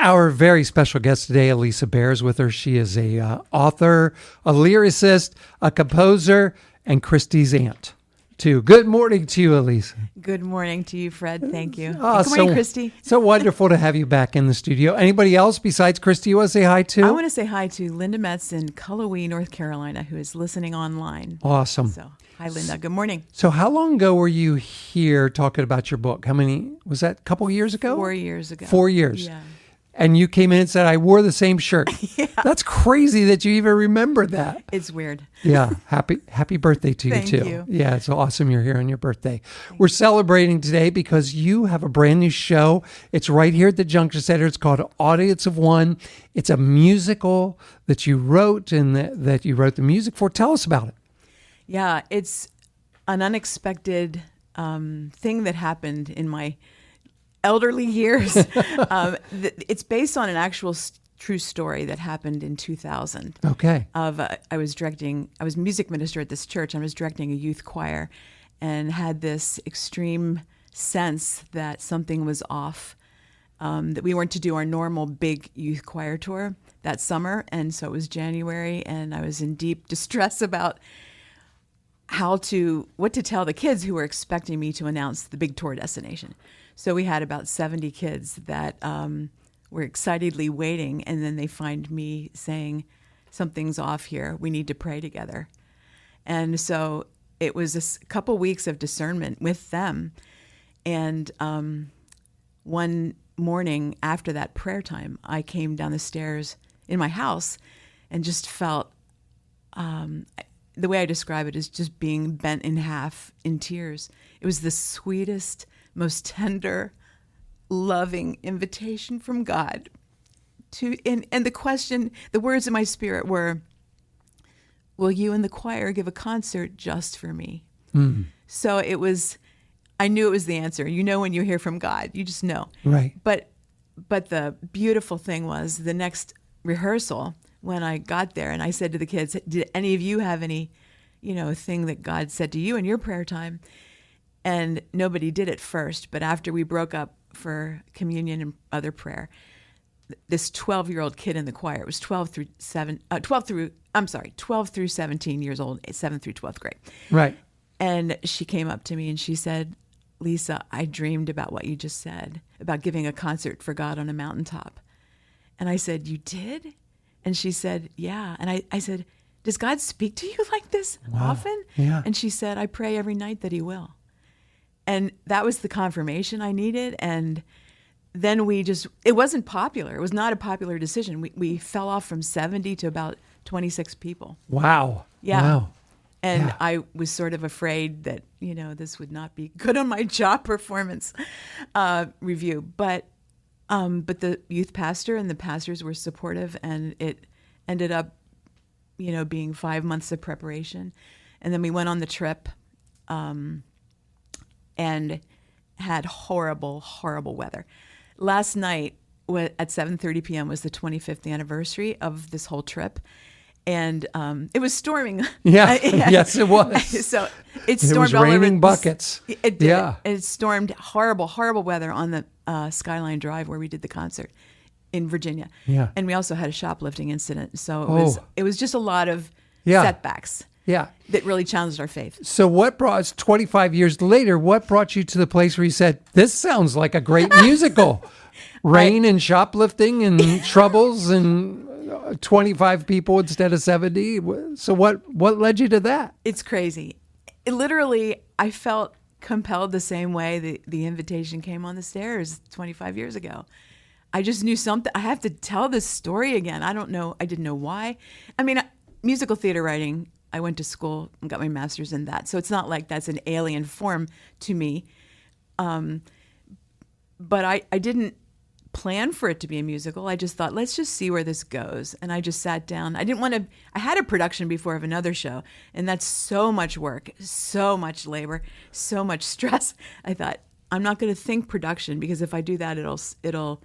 Our very special guest today, Alisa Bair, is with her. She is a author, a lyricist, a composer, and Christy's aunt, too. Good morning to you, Alisa. Good morning to you, Fred. Thank you. Oh, Good morning, Christy. So wonderful to have you back in the studio. Anybody else besides Christy you want to say hi to? I want to say hi to Linda Metz in Cullowhee, North Carolina, who is listening online. Awesome. So, hi, Linda. Good morning. So how long ago were you here talking about your book? How many, was that a couple years ago? 4 years ago. 4 years. Yeah. And you came in and said, I wore the same shirt. Yeah. That's crazy that you even remember that. It's weird. Yeah. Happy birthday to you, Thank too. you. Yeah, it's awesome you're here on your birthday. We're celebrating today because you have a brand new show. It's right here at the Junction Center. It's called Audience of One. It's a musical that you wrote and that you wrote the music for. Tell us about it. Yeah, it's an unexpected thing that happened in my elderly years. It's based on an actual true story that happened in 2000. Okay. I was music minister at this church. I was directing a youth choir and had this extreme sense that something was off, that we weren't to do our normal big youth choir tour that summer. And so it was January and I was in deep distress about what to tell the kids who were expecting me to announce the big tour destination. So we had about 70 kids that were excitedly waiting, and then they find me saying, something's off here. We need to pray together. And so it was a couple weeks of discernment with them. And one morning after that prayer time, I came down the stairs in my house and just felt, the way I describe it is just being bent in half in tears. It was the sweetest, most tender, loving invitation from God and the words in my spirit were, will you and the choir give a concert just for me? Mm. So I knew it was the answer. You know, when you hear from God, you just know. Right. But the beautiful thing was the next rehearsal when I got there and I said to the kids, did any of you have any, thing that God said to you in your prayer time? And nobody did at first, but after we broke up for communion and other prayer, this 12-year-old kid in the choir, it was 12 through 17 years old, 7th through 12th grade. Right. And she came up to me and she said, Lisa, I dreamed about what you just said, about giving a concert for God on a mountaintop. And I said, you did? And she said, yeah. And I said, does God speak to you like this often? Yeah. And she said, I pray every night that he will. And that was the confirmation I needed. And then it wasn't popular. It was not a popular decision. We fell off from 70 to about 26 people. Wow. Yeah. Wow. And yeah. I was sort of afraid that, this would not be good on my job performance review. But the youth pastor and the pastors were supportive, and it ended up, being 5 months of preparation. And then we went on the trip and had horrible, horrible weather. Last night at 7:30 p.m. was the 25th anniversary of this whole trip. And it was storming. Yeah, yes, it was. So it stormed. It was raining buckets. It did. Yeah. It stormed horrible, horrible weather on the Skyline Drive where we did the concert in Virginia. Yeah. And we also had a shoplifting incident. So it was just a lot of setbacks. Yeah. That really challenged our faith. So what brought us 25 years later, what brought you to the place where you said, this sounds like a great musical? Rain and shoplifting and troubles and 25 people instead of 70. So what led you to that? It's crazy. Literally, I felt compelled the same way the invitation came on the stairs 25 years ago. I just knew something. I have to tell this story again. I don't know. I didn't know why. I mean, musical theater writing, I went to school and got my master's in that. So it's not like that's an alien form to me. But I didn't plan for it to be a musical. I just thought, let's just see where this goes. And I just sat down. I had a production before of another show, and that's so much work, so much labor, so much stress. I thought, I'm not going to think production, because if I do that, it'll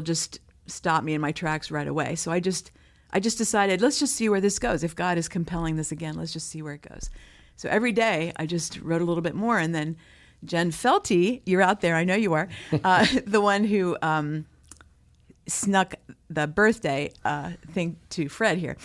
just stop me in my tracks right away. So I just decided, let's just see where this goes. If God is compelling this again, let's just see where it goes. So every day I just wrote a little bit more, and then Jen Felty, you're out there, I know you are, the one who snuck the birthday thing to Fred here.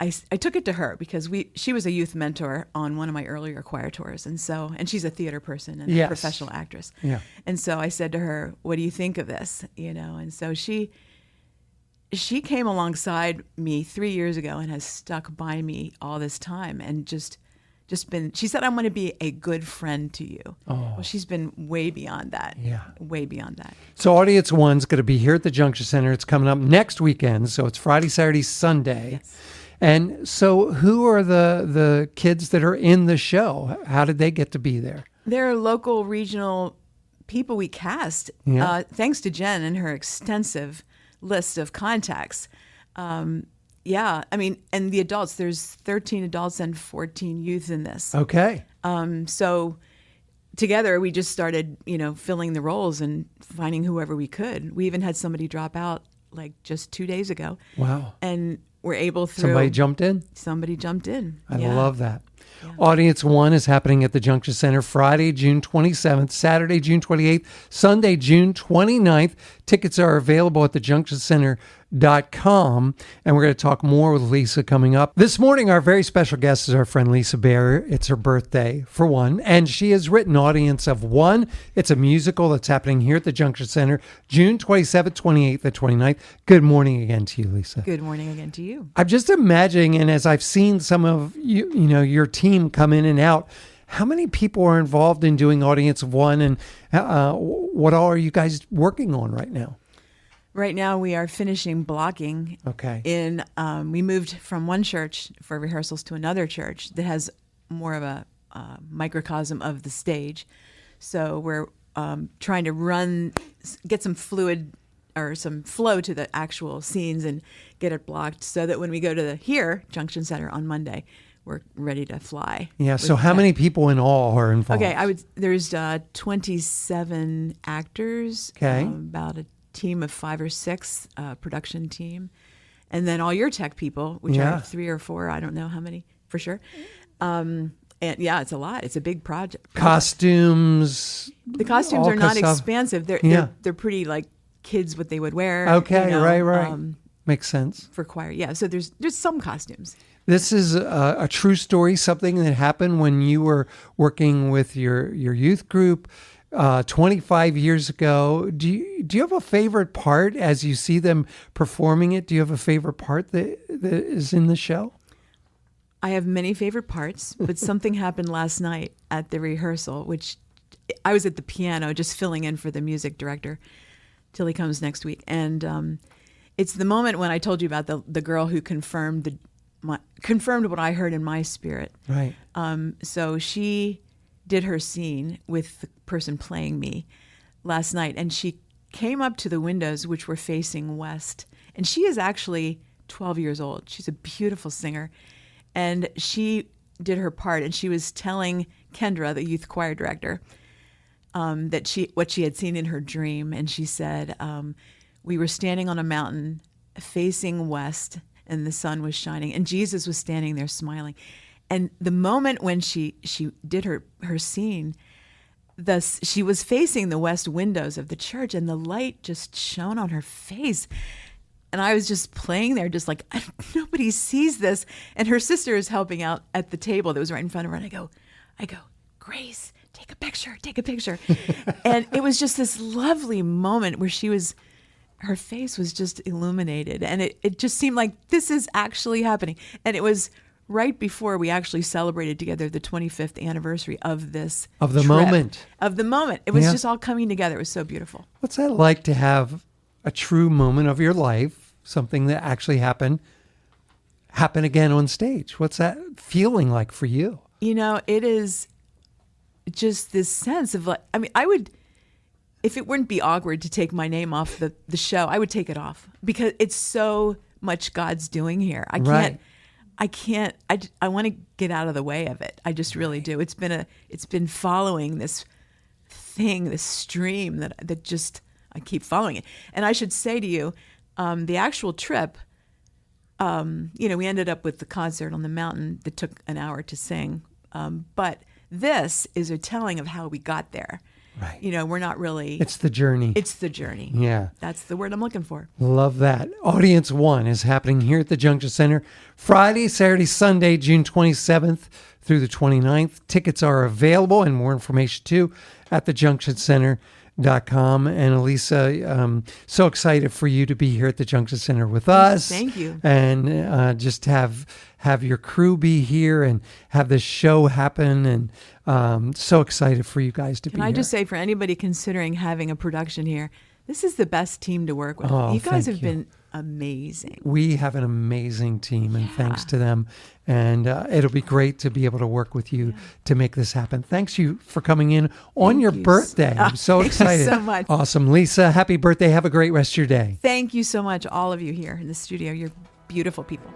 I took it to her because she was a youth mentor on one of my earlier choir tours, and she's a theater person and a professional actress. Yeah. And so I said to her, "What do you think of this?" And so she came alongside me 3 years ago and has stuck by me all this time and just been. She said, "I'm going to be a good friend to you." Oh. Well, she's been way beyond that. Yeah. Way beyond that. So Audience One's going to be here at the Junction Center. It's coming up next weekend. So it's Friday, Saturday, Sunday. Yes. And so who are the kids that are in the show? How did they get to be there? They're local, regional people we cast, thanks to Jen and her extensive list of contacts. And the adults, there's 13 adults and 14 youth in this. Okay. So together we just started, filling the roles and finding whoever we could. We even had somebody drop out like just 2 days ago. Wow. And we're able through... Somebody jumped in? Somebody jumped in. I love that. Yeah. Audience One is happening at the Junction Center Friday, June 27th, Saturday, June 28th, Sunday, June 29th. Tickets are available at thejunctioncenter.com, and we're going to talk more with Lisa coming up. This morning, our very special guest is our friend Alisa Bair. It's her birthday, for one, and she has written Audience of One. It's a musical that's happening here at the Junction Center, June 27th, 28th, and 29th. Good morning again to you, Lisa. Good morning again to you. I'm just imagining, and as I've seen some of your team come in and out, how many people are involved in doing Audience of One, and what all are you guys working on right now? Right now we are finishing blocking. Okay. We moved from one church for rehearsals to another church that has more of a microcosm of the stage. So we're trying to get some fluid or some flow to the actual scenes and get it blocked so that when we go to Junction Center on Monday, we're ready to fly. Yeah. So how many people in all are involved? Okay. There's 27 actors. Okay. About a team of 5 or 6, production team. And then all your tech people, which are 3 or 4. I don't know how many for sure. And it's a lot. It's a big project. Costumes. The costumes are not expansive. They're pretty like kids what they would wear. Okay. Right. Makes sense. For choir. Yeah. So there's some costumes. This is a true story, something that happened when you were working with your youth group 25 years ago. Do you have a favorite part as you see them performing it? Do you have a favorite part that is in the show? I have many favorite parts, but something happened last night at the rehearsal, which I was at the piano just filling in for the music director till he comes next week. And it's the moment when I told you about the girl who confirmed what I heard in my spirit. Right. So she did her scene with the person playing me last night, and she came up to the windows, which were facing west. And she is actually 12 years old. She's a beautiful singer. And she did her part, and she was telling Kendra, the youth choir director, what she had seen in her dream. And she said, we were standing on a mountain facing west, and the sun was shining, and Jesus was standing there smiling. And the moment when she did her scene, she was facing the west windows of the church, and the light just shone on her face. And I was just playing there, just like, nobody sees this. And her sister is helping out at the table that was right in front of her. And I go, Grace, take a picture. And it was just this lovely moment where her face was just illuminated. And it just seemed like this is actually happening. And it was right before we actually celebrated together the 25th anniversary of this moment. It was just all coming together. It was so beautiful. What's that like to have a true moment of your life, something that actually happened again on stage? What's that feeling like for you? It is just this sense of like, I would, if it wouldn't be awkward to take my name off the show, I would take it off because it's so much God's doing here. I want to get out of the way of it. I just really do. It's been following this thing, this stream that just, I keep following it. And I should say to you, the actual trip, we ended up with the concert on the mountain that took an hour to sing. But this is a telling of how we got there. Right. You know, we're not really. It's the journey. It's the journey. Yeah. That's the word I'm looking for. Love that. Audience 1 is happening here at the Junction Center Friday, Saturday, Sunday, June 27th through the 29th. Tickets are available and more information too at thejunctioncenter.com. And Alisa, so excited for you to be here at the Junction Center with us. Thank you. And just have your crew be here and have this show happen. And so excited for you guys to be here. Can I just say, for anybody considering having a production here, this is the best team to work with. Oh, You guys thank have you. been amazing. We have an amazing team, and thanks to them. And it'll be great to be able to work with you to make this happen. Thanks you for coming in on Thank your you birthday. I'm so thank you excited. so much. Awesome. Lisa, happy birthday. Have a great rest of your day. Thank you so much, all of you here in the studio. You're beautiful people.